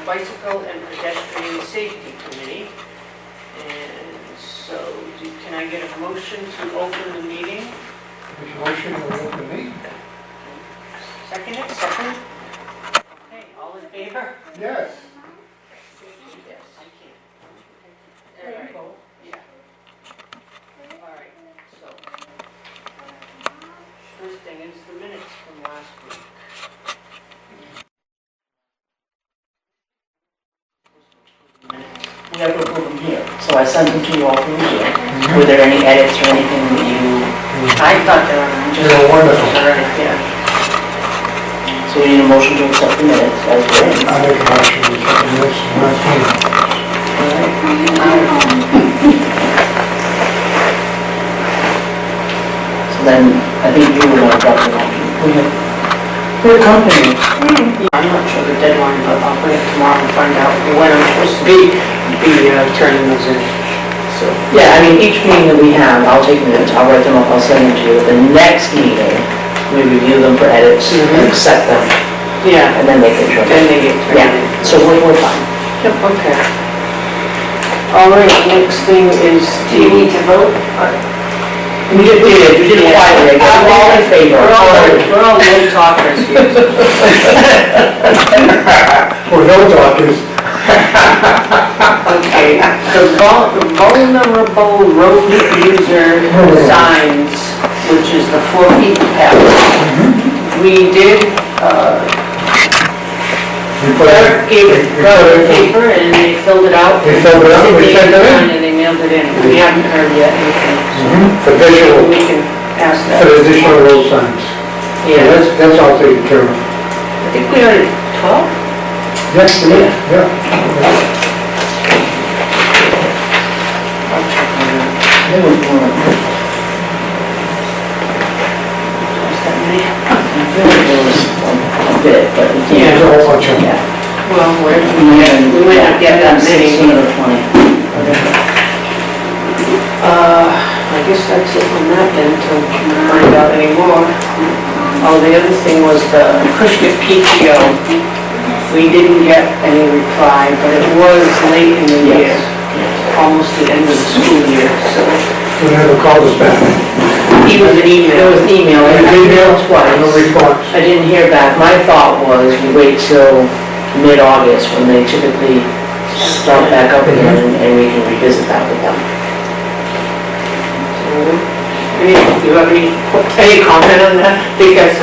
Bicycle and Pedestrian Safety Committee. And so, can I get a motion to open the meeting? Motion to open the meeting? Second it? Second? Okay, all in favor? Yes. Yes, I can. All right. Yeah. All right, so. First thing is the minutes from last week. We have to approve them here, so I sent them to you all through here. Were there any edits or anything that you? I thought they were just. They're wonderful. All right, yeah. So we need a motion to accept the minutes as written. I make a motion to accept the minutes from last meeting. So then, I think you were going to drop the motion. We're a company. I'm not sure the deadline, but I'll bring it tomorrow and find out when I'm supposed to be turning those in. So, Yeah, I mean, each meeting that we have, I'll take minutes, I'll write them up, I'll send them to you. The next meeting, we review them for edits and accept them, yeah, and then they can show. then they get turned in. Yeah, so we're fine. Yep, okay. All right, next thing is, do you need to vote? We did quietly, I guess, we're all in favor. We're all no talkers here. Or no talkers. Okay, the vulnerable road user signs, which is the 4 feet path. We did, Clerk gave it paper and they filled it out. They filled it out, we sent it in. And they mailed it in. We haven't heard yet anything. For visual, We can ask for that. the additional road signs. Yeah, That's all taken care of. I think we are at 12? Yes, yeah. I'll check on that. They were doing it. Is that many? I feel like there was a bit, but it Yeah. There's a whole bunch of them. Yeah. Well, we might not get that many. 16 or 20. I guess that's it on that then, until we find out any more. Oh, the other thing was the Acushnet PTO. We didn't get any reply, but it was late in the year, almost the end of the school year, so. We never called us back. It was an email. It was an email, I emailed twice. No response. I didn't hear back. My thought was we wait till mid-August when they typically start back up again and we can revisit that with them. Do you have any comment on that? Because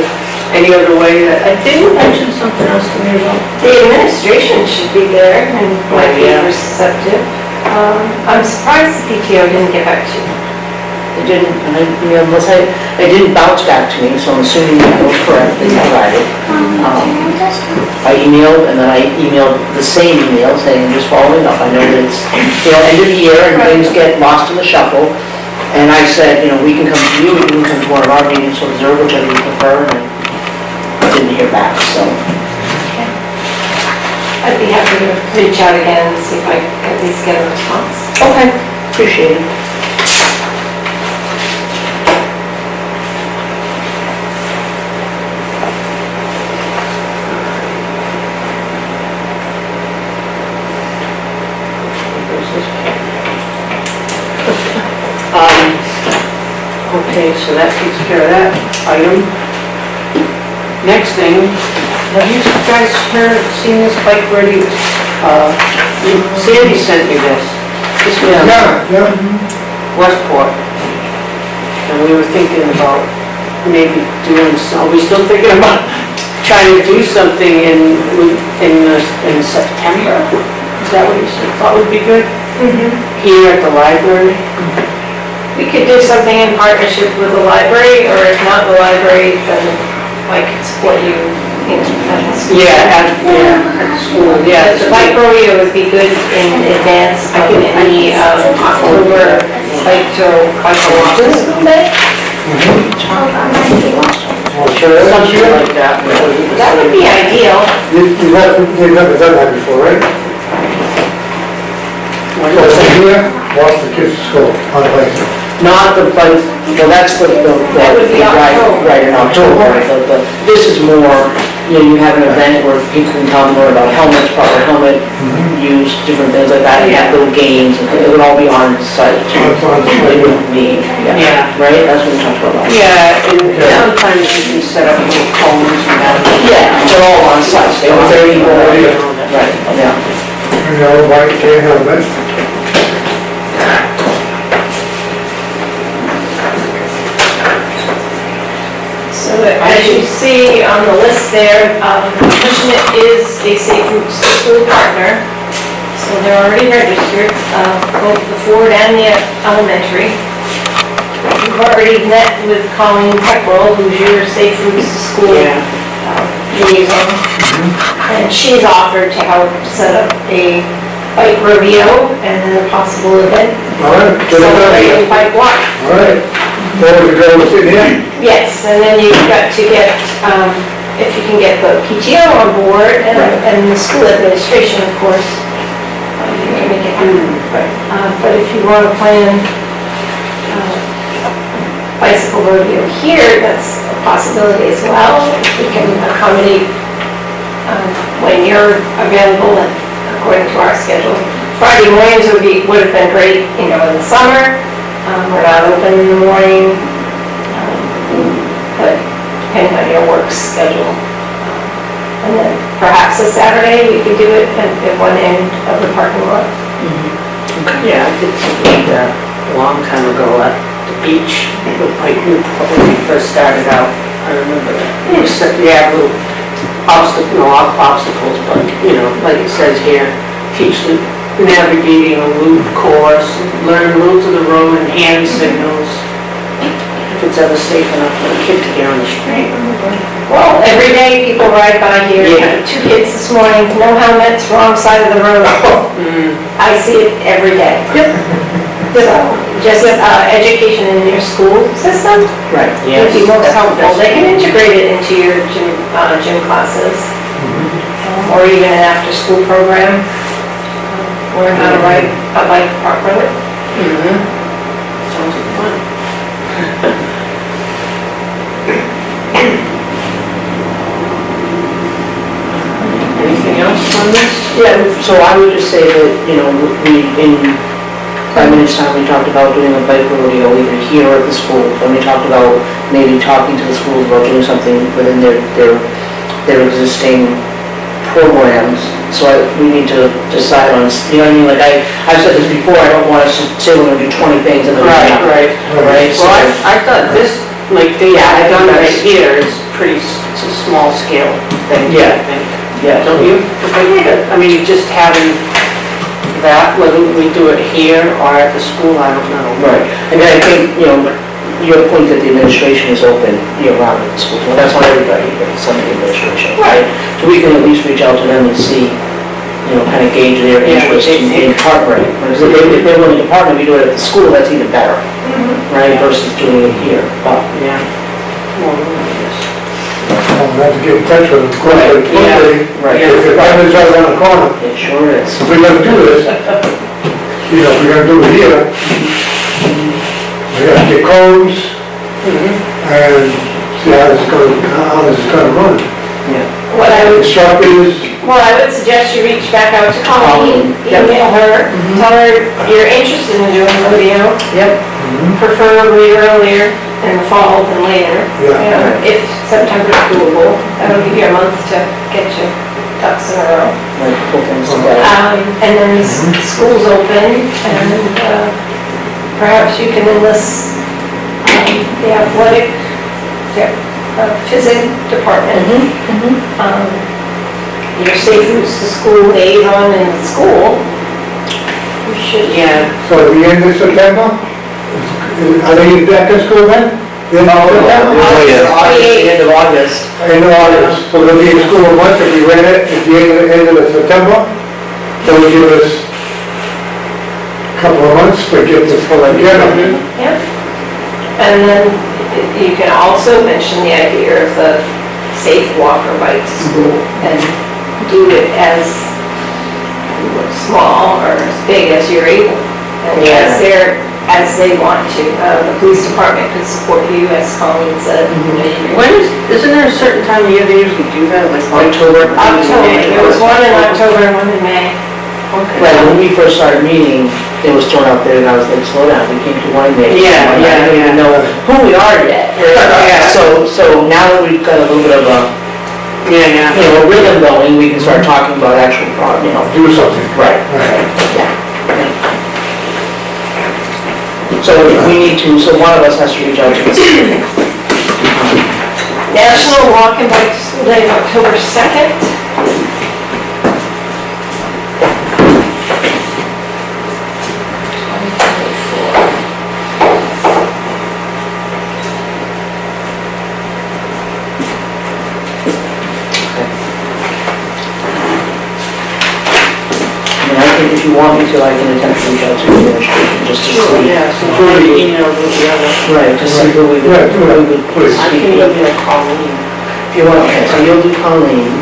any other way that, I didn't mention something else to me about. The administration should be there and might be Yeah. receptive. I'm surprised the PTO didn't get back to you. They didn't, and they didn't bounce back to me, so I'm assuming that was correct, they provided. I emailed, and then I emailed the same email saying, just following up, I know that it's, end of the year and things get lost in the shuffle. And I said, we can come to you, we can come to one of our meetings, or observe whichever you prefer, and I didn't hear back, so. I'd be happy to reach out again and see if I can at least get a response. Okay, appreciate it. Okay, so that takes care of that item. Next thing, have you guys seen this bike ready? Sandy sent me this. This was Yeah. Westport. And we were thinking about maybe doing some, are we still thinking about trying to do something in September? Is that what you thought would be good? Here at the library? We could do something in partnership with the library, or if not the library, then I could support you at the school. At school, yeah. The bike rodeo would be good in advance of any October bike tour, bike walk. Something like that. That would be ideal. You've never done that before, right? So here, walk the kids to school on a bicycle. Not the bike, well, that's the That would be October. right in October, but this is more you have an event where people can come learn about helmets, proper helmet use, different things like that, and have little games, and it would all be on site. They wouldn't need, Yeah. right, that's what we talked about. Yeah, and sometimes you can set up little cones and that. Yeah, they're all on site, they were very, right, yeah. You know, white can helmet. So as you see on the list there, Acushnet is a safe routes to school partner. So they're already registered, both the Ford and the elementary. You've already met with Colleen Peckrell, who's your safe routes to school liaison. And she's offered to help set up a bike rodeo and then a possible event All right, celebrating bike walk. all right. There we go, we're sitting here. Yes, and then you've got to get, if you can get the PTO on board and the school administration, of course, you can make it happen. But if you want to plan bicycle rodeo here, that's a possibility as well. We can accommodate when you're available and according to our schedule. Friday mornings would have been great, in the summer. We're not open in the morning, but depending on your work schedule. And then perhaps a Saturday, we could do it at one end of the parking lot. Yeah, I did something like that a long time ago at the beach, with Pike Newport, when we first started out. I remember that. Little obstacles, but, like it says here, teach them navigating a loop course, learn rules of the road and hand signals, if it's ever safe enough for a kid to get on the street. Well, every day people ride by here, Yeah. 2 kids this morning, no helmets, wrong side of the road. I see it every day. So, just education in your school system Right, would be most helpful. They can integrate it into your gym classes, or even an after-school program. Learn how to ride a bike properly. Sounds like fun. Anything else on this? Yeah, so I would just say that, we, in 5 minutes' time, we talked about doing a bike rodeo either here or at the school, and we talked about maybe talking to the schools about doing something within their existing programs, so we need to decide on, you know what I mean, like I've said this before, I don't want us to say we're gonna do 20 things and then we're not. Right. Right, so, Well, I thought this, like the, I done right here is pretty, it's a small scale thing, I Yeah. think. yeah. Don't you? I mean, just having that, whether we do it here or at the school, I don't know. Right, and I think, your point that the administration is open year-round at the school, well, that's not everybody, but some of the administration, right? So we can at least reach out to them and see, kind of gauge their Yeah, what interest they in think. partnering. Because if they're willing to partner, we do it at the school, that's even better, right, versus doing it here, but. Yeah. Well, yes. I'll have to get in touch with them quickly. Right. If it happens right around the corner, It sure is. if we're gonna do this, if we're gonna do it here, we have to get codes and see how this is gonna run. What I would Instructors, Well, I would suggest you reach back out to Colleen, email her, tell her you're interested in doing rodeo, Yep. preferably earlier in the fall than later. Yeah. If September's doable, that'll give you a month to get your ducks in a row. Like, pull things together. And then the school's open, and perhaps you can enlist the athletic, physics department. Your safe routes to school liaison in the school. You should. Yeah. so at the end of September, are they back in school then? End of September? The end of August. End of August, so they'll be in school a month if we ran it at the end of September. That would give us a couple of months to get this full together. Yep. And then you can also mention the idea of the safe walk or bike to school and do it as small or as big as you're able. And as they're as they want to. The police department could support you, as Colleen said. When isn't there a certain time of year they usually do that, like October? October, there was one in October and one in May. Right, when we first started meeting, it was thrown out there and I was like, slow down, we came to one meeting. Yeah, I yeah, don't even yeah. know who we are yet. Yeah. So now that we've got a little bit of a, Yeah, you know, a rhythm going, we can start talking about actual, Do something. right, Right. yeah. So we need to, so one of us has to reach out to the school. National Walk and Bike to School Day, October 2nd. If you want me to, I can attempt to reach out to the administration, just to Sure, see. yeah, so one email with the other. Right, to see who we Yeah, do that, would please. I speak can with. give you a Colleen. If you want, okay, so you'll do Colleen.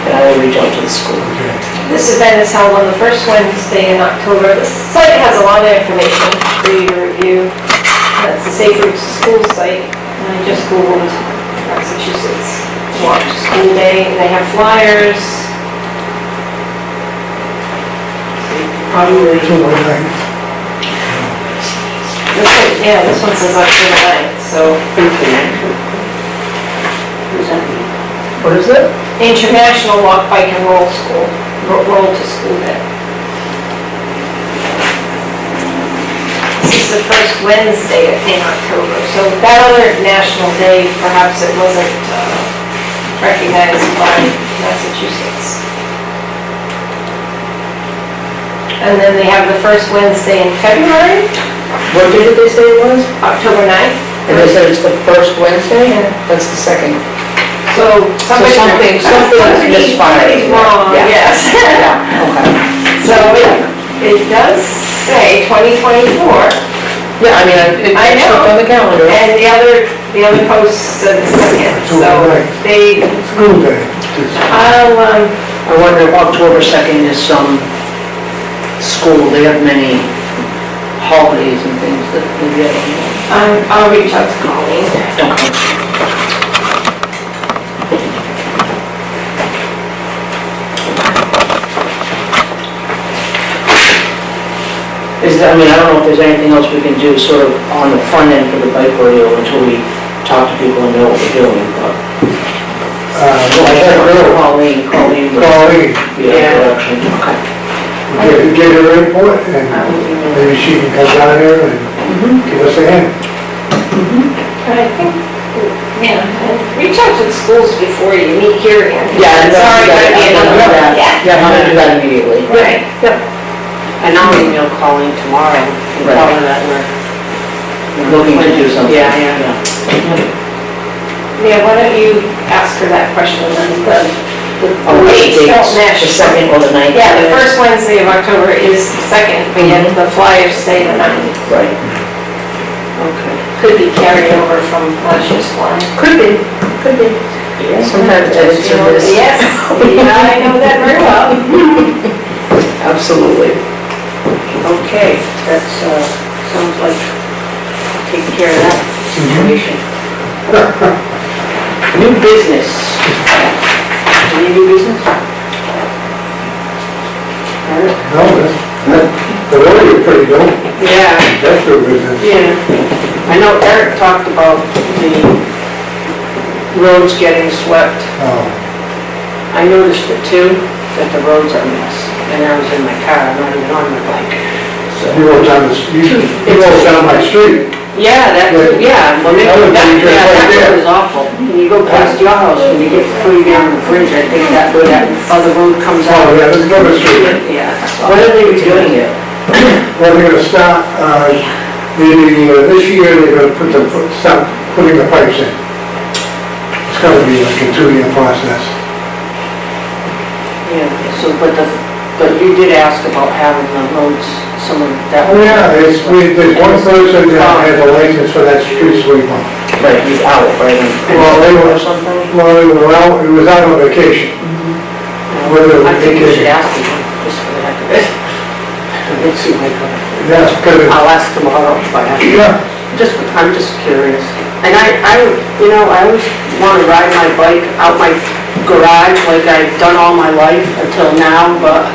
And I will reach out to the school. Okay. This event is held on the first Wednesday in October. The site has a lot of information for you to review. That's the Safe Routes to School site, and I just Googled Massachusetts Walk to School Day, and they have flyers. Probably, October 9th. this one says October 9th, so International. What does that mean? What is it? International Walk, Bike and Roll School, Roll to School Day. This is the first Wednesday in October, so that other national day, perhaps it wasn't recognized by Massachusetts. And then they have the first Wednesday in February, What day did they say it was? October 9th. And they said it's the first Wednesday? Yeah. That's the second. So somebody. something's misfired. Somebody's wrong, Yeah. yes. Yeah, okay. So it does say 2024, Yeah, I mean, I it's know. on the calendar. and the other post said the second, so October 9th. they, School day. I wonder if October 2nd is some school, they have many holidays and things that they get. I'll reach out to Colleen. Okay. I mean, I don't know if there's anything else we can do sort of on the front end for the bike rodeo until we talk to people and know what we're doing, but. Well, I don't know. Colleen. Colleen, Yeah, direction, okay. get her input, and maybe she can come down here and give us a hand. And I think, yeah, and reach out to the schools before you meet here again. Yeah, It's already gonna be another, Yeah, I'm gonna do that immediately. Right. And I'll email Colleen tomorrow and tell her that we're. Looking to do something. Yeah. Yeah, why don't you ask her that question, and then the dates don't match. The second or the ninth. Yeah, the first Wednesday of October is the second, but yet the flyers say the 9th. Right. Okay. Could be carried over from last year's flyer. Could be. Sometimes edits are missed. Yes, yeah, I know that very well. Absolutely. Okay, that's, sounds like I'll take care of that situation. New business. Any new business? No, the road is pretty dope, Yeah, that's their business. yeah. I know Eric talked about the roads getting swept. Oh, I noticed it too, that the roads are a mess. And I was in my car, I'm not even on my bike. you walk down you walk down my street. Yeah, that, yeah, well, maybe That would be that, just yeah, right that there. road is awful. When you go past your house, when you get through down the bridge, I think that where that other road comes Oh, out. yeah, there's another street. Yeah. When are they redoing it? Well, they're gonna start, this year, they're gonna start putting the pipes in. It's gonna be like a 2-year process. Yeah, so, but you did ask about having the roads, some of that. Oh, yeah, there's one person that has a license for that street sweeper. Right, he's out, right? Well, they were, Or something? well, he was out on vacation. Whether I think you should vacation. ask him, just for the heck of it. Let's see, Michael. That's because, I'll ask tomorrow if I have. yeah, I'm just curious. And I always want to ride my bike out my garage like I've done all my life until now, but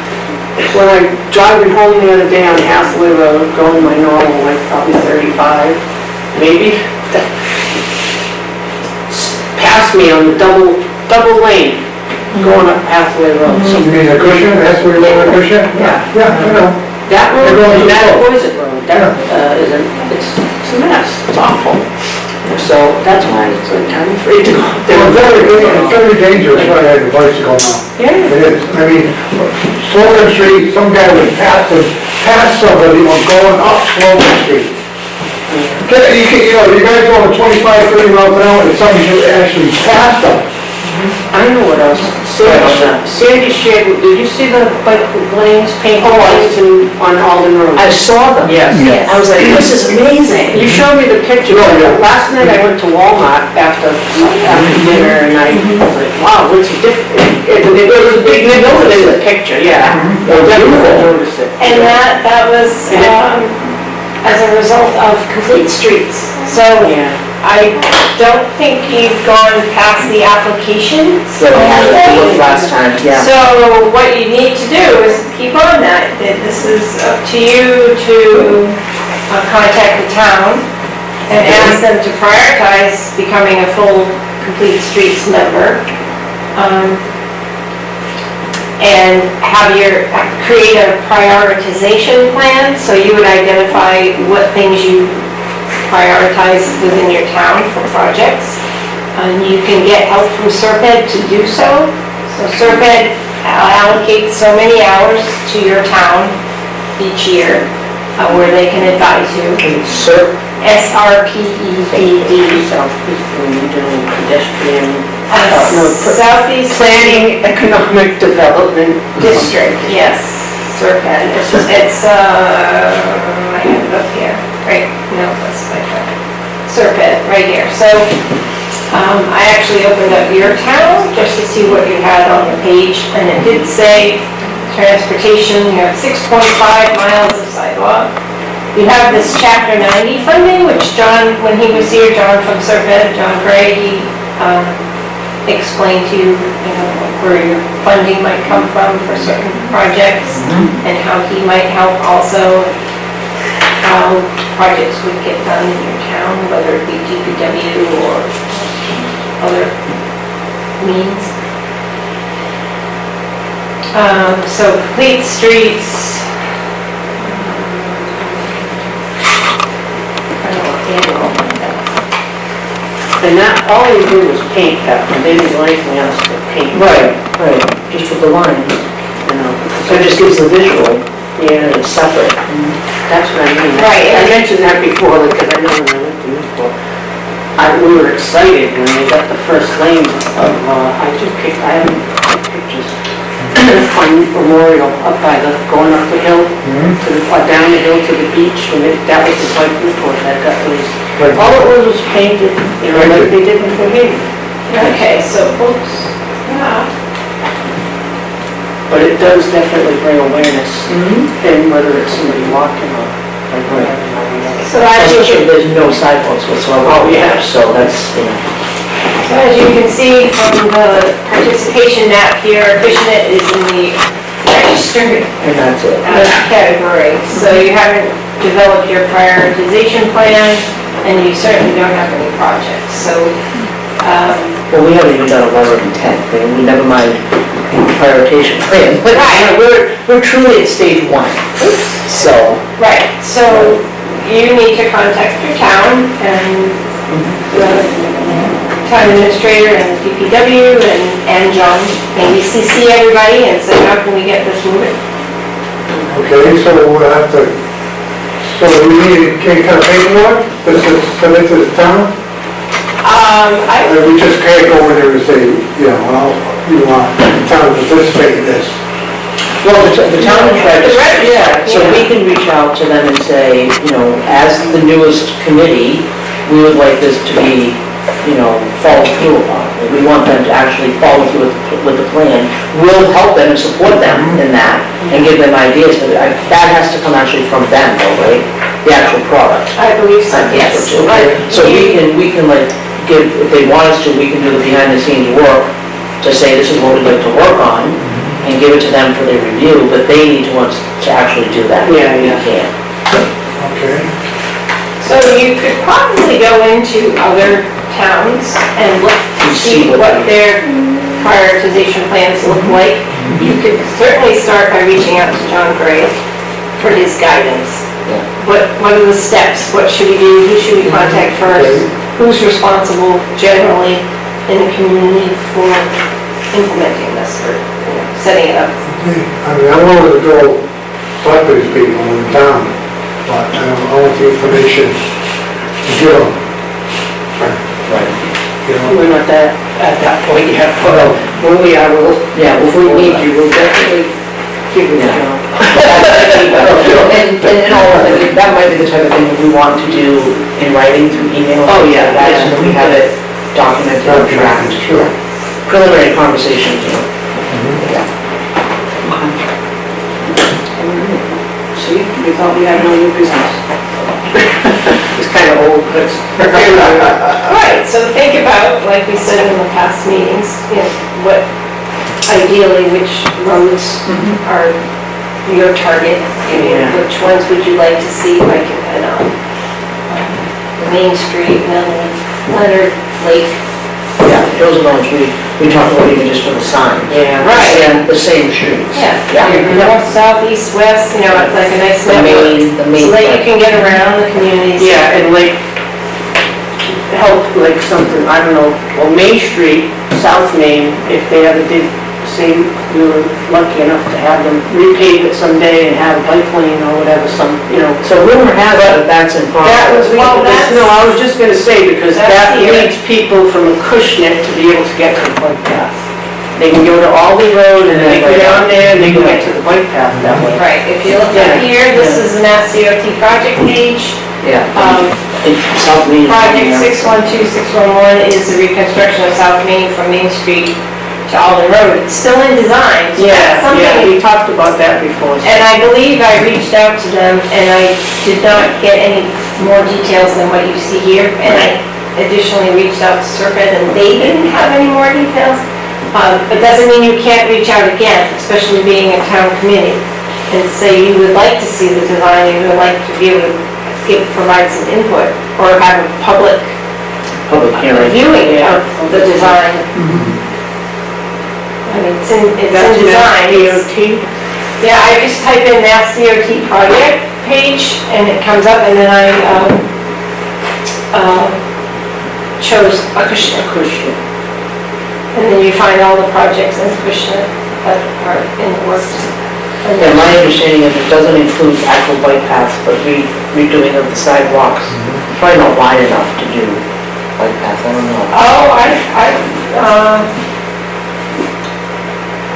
when I'm driving home the other day on Hathaway Road, going my normal, like probably 35, maybe, passed me on the double lane, going up Hathaway Road. So you mean a cushion, that's where you want a cushion? Yeah. Yeah, I know. that road, They're going and that slow. Poison Road, that it's a mess, it's awful. So that's why it's like, I'm afraid to go up there. It's very dangerous riding a bicycle now. Yeah. It is. I mean, Slogan Street, some guy was past somebody was going up Slogan Street. You guys going 25, 30 miles an hour, and somebody should actually pass them. I know what else. Sandy shared, did you see the bike lanes, paint lanes on Alden Road? I saw them. Yes. I was like, this is amazing. You showed me the picture. Oh, yeah. Last night I went to Walmart after dinner and I was like, wow, what's the difference? It was a big difference in the picture, yeah. Oh, Definitely noticed it. And that was, as a result of complete streets. So Yeah. I don't think you've gone past the application. So we had it last time, yeah. So what you need to do is keep on that. This is up to you to contact the town and ask them to prioritize becoming a full complete streets member. And create a prioritization plan, so you would identify what things you prioritize within your town for projects. And you can get help from SERPED to do so. So SERPED allocates so many hours to your town each year where they can advise you. SRPED. Southeast Regional Pedestrian. Southeast Planning Economic Development District, yes, SERPED. I have it up here, right, no, that's my phone. SERPED, right here. So, I actually opened up your town just to see what you had on the page, and it did say transportation, you have 6.5 miles of sidewalk. You have this chapter 90 funding, which John, when he was here, John from SERPED, John Gray, he explained to you, where your funding might come from for certain projects, and how he might help also, how projects would get done in your town, whether it be DPW or other means. So complete streets. I don't know, annual. And that, all they do was paint that, and they didn't do anything else but paint. Right, just with the lines. So it just gives the visual, Yeah, it's separate. that's what I mean. Right. I mentioned that before, because I know when I went to Newport, we were excited when they got the first lane of, I have pictures on Memorial, up by going up the hill, down the hill to the beach, and that was the bike Newport that got those. All it was painted, like they did in Fairhaven. Okay, so books, yeah. But it does definitely bring awareness, and whether it's somebody walking or like driving. So as you Especially can, there's no sidewalks whatsoever. Oh, yeah. So that's, so as you can see from the participation map here, Acushnet is in the registered and that's it. category. So you haven't developed your prioritization plan, and you certainly don't have any projects. So, Well, we haven't even done a letter of intent, we never mind prioritization plan. But we're truly at stage one, so. right, so you need to contact your town and the town administrator and DPW and John, maybe CC everybody and say, how can we get this moving? Okay, so we'll have to, so we need, any kind of paperwork that's submitted to the town? Or we just can't go in there and say, well, you want the town to participate in this? Well, the town is registered, Yeah, so we can reach out to them and say, as the newest committee, we would like this to be, followed through upon. We want them to actually follow through with the plan. We'll help them and support them in that and give them ideas, but that has to come actually from them though, right? The actual product. I believe so, I think yes. so, too. So we can like give, if they want us to, we can do the behind the scenes work to say this is what we'd like to work on and give it to them for their review, but they need to want to actually do that. Yeah, We yeah. can't. Okay. So you could probably go into other towns and look to see what their prioritization plans look like. You could certainly start by reaching out to John Gray for his guidance. Yeah. What are the steps? What should we do? Who should we contact first? Who's responsible generally in the community for implementing this or setting it up? Okay. I mean, I'm willing to go talk to these people in town, but I want the information to give them. Right. You know, We're not at that point yet, but when we are, Yeah, if we need you, we'll definitely give you that. And that might be the type of thing that we want to do in writing through email. Oh, yeah, That, yeah. so that we have it documented and tracked. Sure. Preliminary conversations, you know. Yeah. See, we thought we had no new business. It's kind of old, but it's. Right, so think about, like we said in the past meetings, what ideally, which roads are your target, Yeah. which ones would you like to see, like in Main Street, Leonard Lake. Yeah, those are the ones we talked about even just for the sign. Yeah. Right. The same streets. Yeah, Yeah. north, south, east, west, it's like a nice The network. main. So that you can get around the communities. Yeah, and like, help like something, I don't know, well, Main Street, South Main, if they ever did, say, we were lucky enough to have them repave it someday and have a bike lane or whatever, So rumor has it that that's in That was, progress. Well, that's- no, I was just gonna say, because That's that here. leads people from Acushnet to be able to get to the bike path. They can go to Aldi Road and they go down there and they can get to the bike path that way. Right, if you look Yeah. up here, this is an SCOT project page. Yeah. Um, South Main. Project 612611 is the reconstruction of South Main from Main Street to Alden Road. It's still in design, so that's Yeah, yeah, something. we talked about that before. And I believe I reached out to them and I did not get any more details than what you see here. And I additionally reached out to Serpent and they didn't have any more details. But doesn't mean you can't reach out again, especially being a town committee, and say you would like to see the design, you would like to be able to provide some input or have a public Public hearing. viewing of the design. I mean, it's in design. DOT. Yeah, I just type in Mass DOT project page and it comes up and then I chose Acushnet. And then you find all the projects in Acushnet that are in the works. And Yeah, my understanding is it doesn't include actual bike paths, but redoing of the sidewalks. Probably not wide enough to do bike paths, I don't know.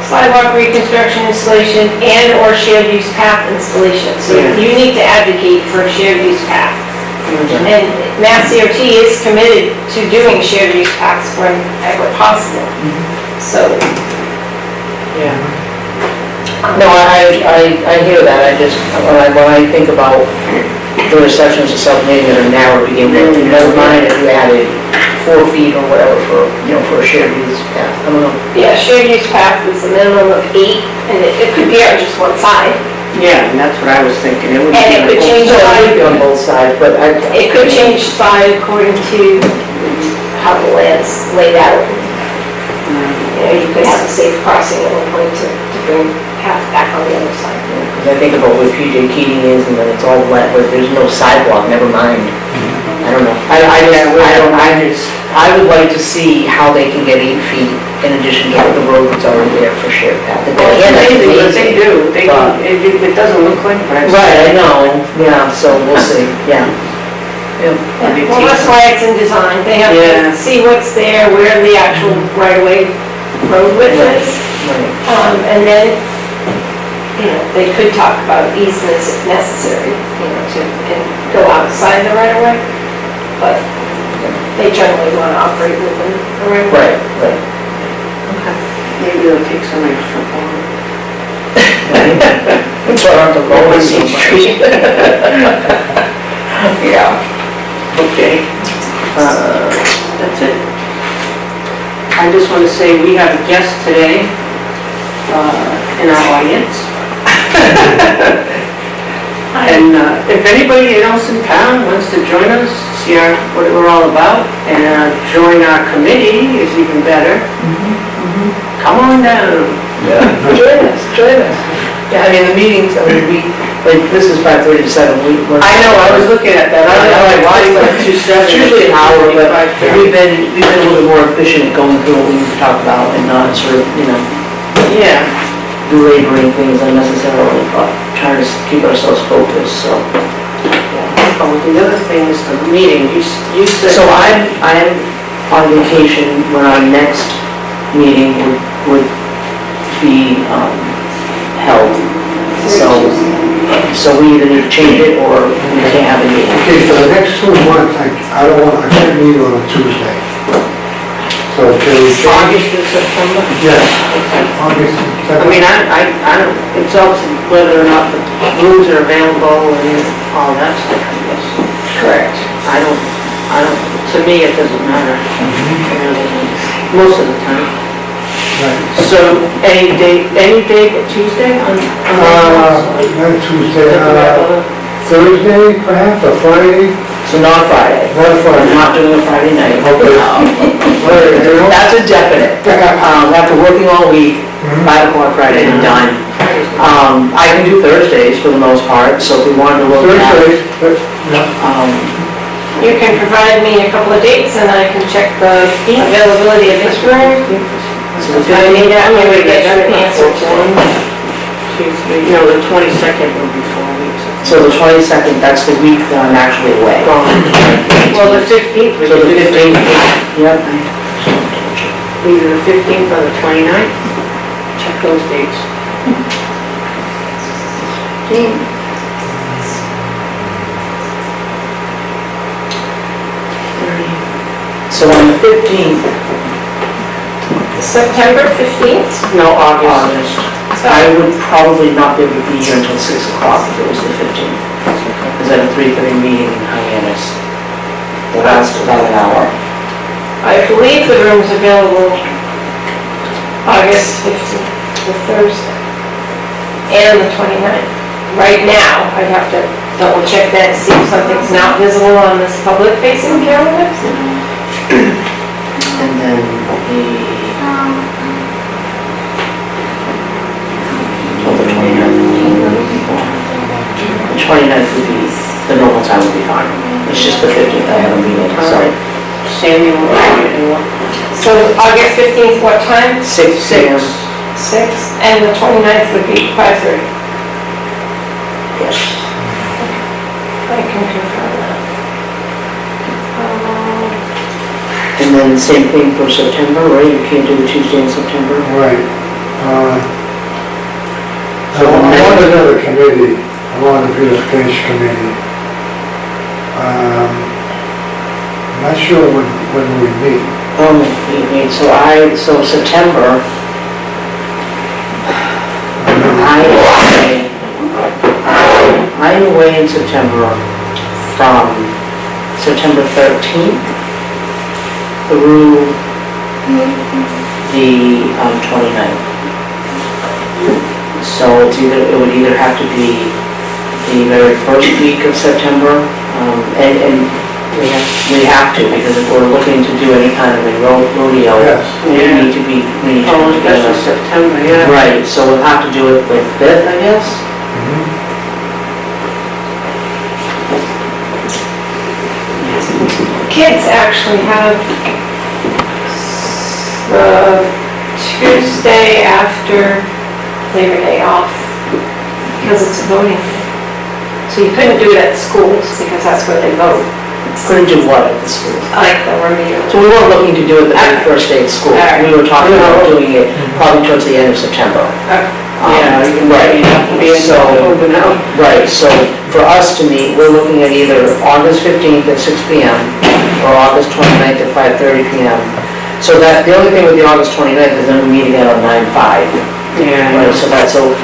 Sidewalk reconstruction installation and/or shared use path installation. So Yeah. you need to advocate for a shared use path. And Mass DOT is committed to doing shared use paths whenever possible. So, Yeah. No, I hear that, I just, when I think about the sections of South Main that are narrow to begin with, never mind if you added 4 feet or whatever for a shared use path, I don't know. yeah, shared use path is a minimum of 8, and it could be on just one side. Yeah, and that's what I was thinking. It would And it be could like- change So it would be side, on both sides, but it could change side according to how the land's laid out. You could have a safe crossing at one point to bring path back on the other side. Because I think about where PJ Keating is, and then it's all wet, where there's no sidewalk, never mind. I don't know. I would like to see how they can get 8 feet in addition to the road that's already there for shared path. Well, Again, that's they amazing. do, But- it doesn't look like, but I've. Right, I know, yeah, so we'll see, yeah. Yeah. Well, that's why it's in design. They have Yeah. to see what's there, where the actual right-of-way road width is. Right. And then, they could talk about easements if necessary, to go outside the right-of-way. But they generally want to operate within the right. Right. Maybe they'll take some of your football. That's why I'm the lowest in street. Yeah. Okay. That's it. I just want to say we have a guest today in our audience. And if anybody else in town wants to join us, see what we're all about, and join our committee is even better. Come on down. Yeah. Join us. Yeah, I mean, the meetings, like, this is 5:30 to 7, I know, I was looking at that. I don't know why it's like 2:07. It's usually an hour, but we've been a little bit more efficient at going through what we need to talk about and not sort of, Yeah. belaboring things unnecessarily, but trying to keep ourselves focused, so. Oh, the other thing is the meeting, you said. So I'm on vacation when our next meeting would be held. So we either need to change it or we can't have a meeting. Okay, for the next 2 months, I can't meet on a Tuesday. So can we change? August and September? Yes, Okay. August, I mean, I don't, it's up to whether or not the rooms are available and all that stuff, I guess. Correct. I don't, to me, it doesn't matter. Most of the time. right. So, any day but Tuesday on Not Tuesday, Thursday perhaps, or Friday? So not Friday. Not We're Friday. not doing a Friday night. Okay. That's a definite. After working all week, 5 o'clock Friday, I'm done. I can do Thursdays for the most part, so if we wanted to look at, Thursday, You can provide me a couple of dates and I can check the availability of this room. so the I 15th, need that, I'm gonna get your answer. No, the 22nd will be 4 weeks. so the 22nd, that's the week that I'm actually away. Gone. Well, the 15th, we So could the do 15th, yep. either the 15th or the 29th. Check those dates. So on the 15th, September 15th? No, August. August, I would probably not be able to be here until 6 o'clock if it was the 15th. Because I have a 3:30 meeting in Hyannis. That lasts about an hour. I believe the room's available August 15th, the Thursday, and the 29th. Right now, I'd have to double check that, see if something's not visible on this public facing calendar. And then the 29th would be, the normal time would be fine. It's just the 15th I have a meeting, so. Sandy will write it up. So August 15th, what time? 6 p.m. 6, and the 29th would be 5:30. Yes. I can confirm that. And then same thing for September, right? You can't do the Tuesday in September. right. I'm on another committee, I'm on the beautification committee. I'm not sure when we meet. So September, I'm away in September from September 13th through the 29th. So it would either have to be the very first week of September, and we have to, because if we're looking to do any kind of a rodeo, Yes. we need to be Oh, especially September, yeah. right, so we'll have to do it the 5th, I guess. Kids actually have the Tuesday after Labor Day off because it's a voting day. So you couldn't do it at schools because that's where they vote. Couldn't do what at the school? Like the rodeo. So we weren't looking to do it the very first day of school. Alright. We were talking about doing it probably towards the end of September. Yeah, you have to be in So- October now. Right, so for us to meet, we're looking at either August 15th at 6 PM or August 29th at 5:30 PM. So that, the only thing with the August 29th is then we meet again on 9/5. Yeah, Right, so that's, so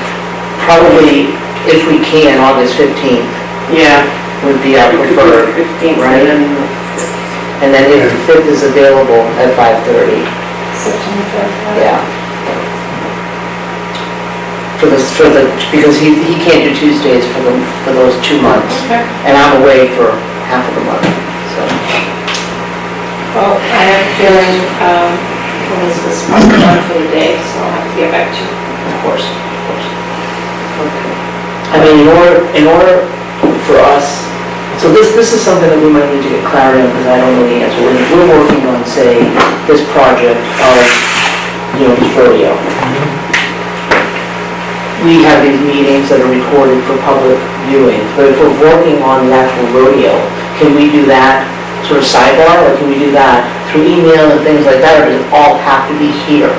probably, if we can, August 15th yeah. would be our We could do preferred. the 15th, right? and then And then if the 5th is available at 5:30, September 5th. yeah. For the, because he can't do Tuesdays for those 2 months. Okay. And I'm away for half of the month, so, Well, I have a feeling, Elizabeth's probably done for the day, so I'll have to get back to you. of course, of course. Okay. I mean, in order for us, so this is something that we might need to get clarity on, because I don't know the answer. We're working on, say, this project of, this rodeo. We have these meetings that are recorded for public viewing, but if we're working on the actual rodeo, can we do that sort of sidebar, or can we do that through email and things like that, or does it all have to be here?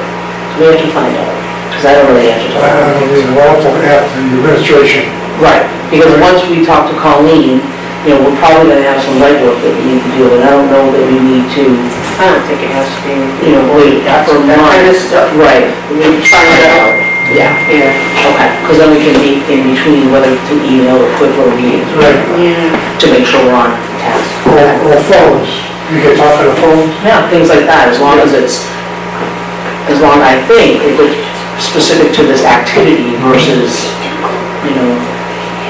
So we have to find out, because I don't know the answer to that. I don't mean, we'll have to ask the administration. Right, because once we talk to Colleen, we're probably gonna have some legwork that we need to do, and I don't know that we need to, I don't think it has to be, wait for that kind of months. stuff. Right, we need to find out. Yeah, Yeah. okay, because then we can meet in between, whether it's an email or quick little meetings, Right. Yeah. to make sure we're on task. Or phones, you can talk on the phone. Yeah, things like that, as long as it's, I think, if it's specific to this activity versus,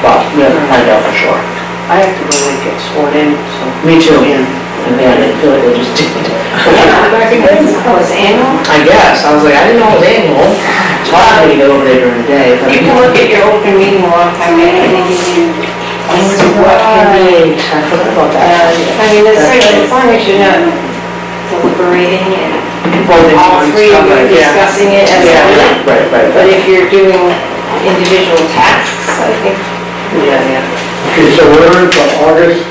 but we have to find out for sure. I have to go and get sworn in, so. Me too. Yeah. And I didn't feel like I just did. Oh, it's annual? I guess, I was like, I didn't know it was annual. It's hard for me to get over there during the day. but- You can look at your open meeting law, I mean, and then you can, as to what can be. I forgot about that. I mean, it's like, as long as you're not deliberating and Voting all on three of stuff you like that. discussing it as Yeah, a, right. but if you're doing individual tasks, I think, Yeah. Okay, so we're in for August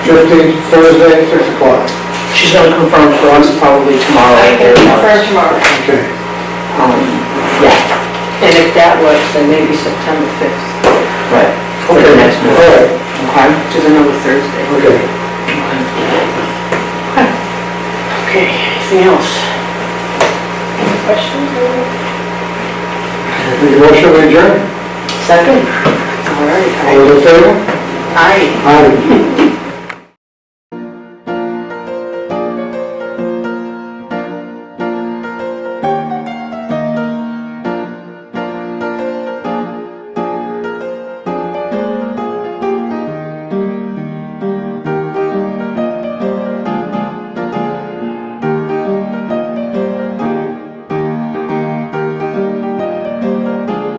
15th, Thursday, 6 o'clock. She's gonna confirm for us probably tomorrow. I can or confirm tomorrow. tomorrow. Okay. Yeah, And if that works, then maybe September 5th, right. For the next All one. right, Okay. which is another Thursday. okay. Okay, anything else? Any questions? Make a motion to adjourn. Second? All right. All those in favor? Aye. Aye.